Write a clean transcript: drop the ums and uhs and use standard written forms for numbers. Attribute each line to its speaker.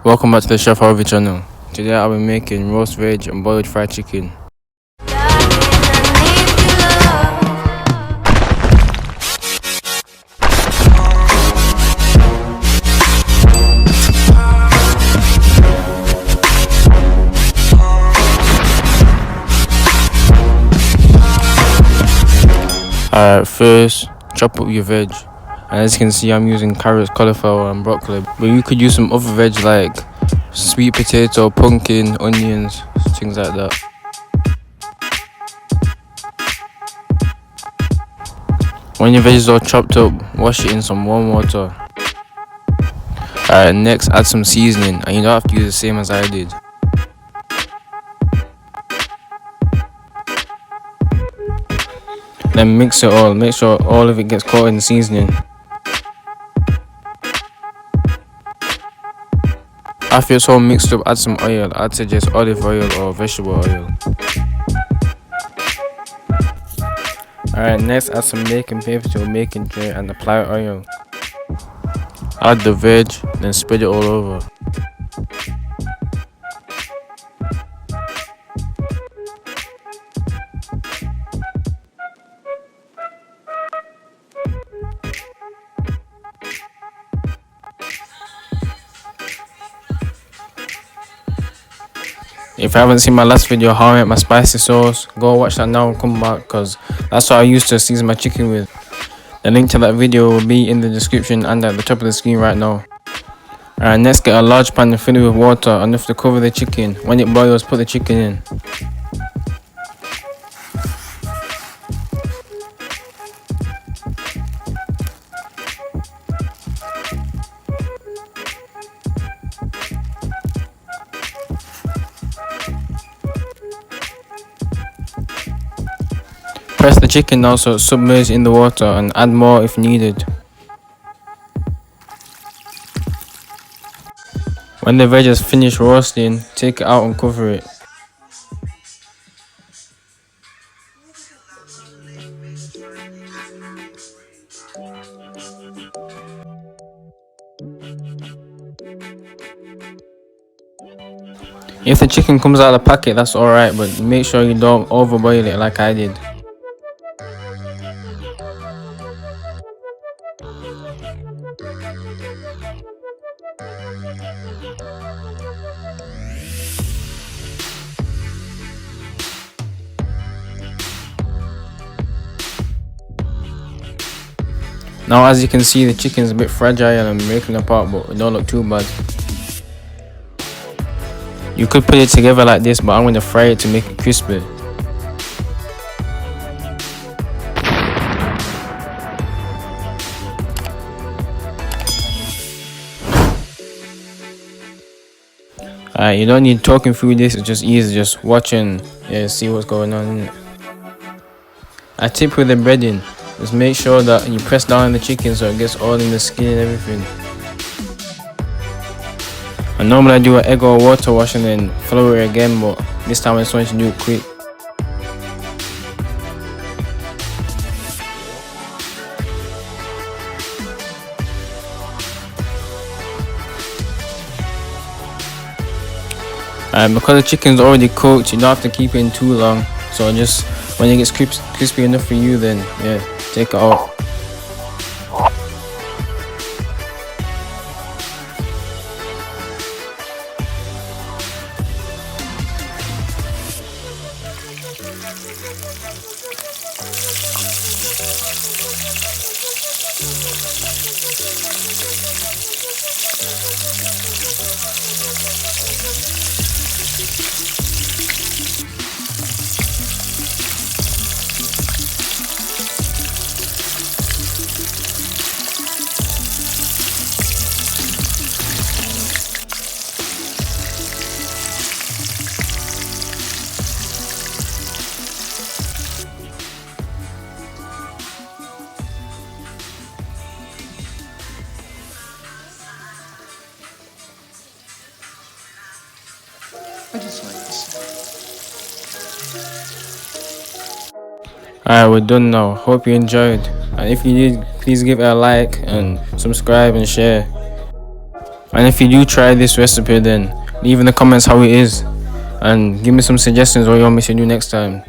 Speaker 1: Welcome back to the Chef Harvi channel. Today I'll be making roast veg and boiled fried chicken. Alright, first chop up your veg. And as you can see, I'm using carrots, cauliflower and broccoli. But you could use some other veg like sweet potato, pumpkin, onions, things like that. When your veg is all chopped up, wash it in some warm water. Alright, next add some seasoning, and you don't have to use the same as I did. Then mix it all, make sure all of it gets coated in seasoning. After it's all mixed up, add some oil. I'd suggest olive oil or vegetable oil. Alright, next add some baking paper to a baking tray and apply oil. Add the veg, then spread it all over. If you haven't seen my last video how I make my spicy sauce, go watch that now and come back, because that's what I used to season my chicken with. The link to that video will be in the description and at the top of the screen right now. Alright, next get a large pan and fill it with water enough to cover the chicken. When it boils, put the chicken in. Press the chicken now so it's submerged in the water and add more if needed. When the veg is finished roasting, take it out and cover it. If the chicken comes out of the packet, that's alright, but make sure you don't overboil it like I did. Now as you can see, the chicken is a bit fragile and breaking apart, but it don't look too bad. You could put it together like this, but I'm going to fry it to make it crispy. You don't need talking through this, it's just easy, just watch and see what's going on. A tip with the breading is make sure that you press down on the chicken so it gets all in the skin and everything. And normally I do an egg or water wash and then flour it again, but this time I just want to do it quick. Because the chicken's already cooked, you don't have to keep it in too long. So just when it gets crispy enough for you, then take it out.
Speaker 2: I just like this.
Speaker 1: Alright, we're done now. Hope you enjoyed. And if you did, please give it a like and subscribe and share. And if you do try this recipe, then leave in the comments how it is and give me some suggestions what you want me to do next time.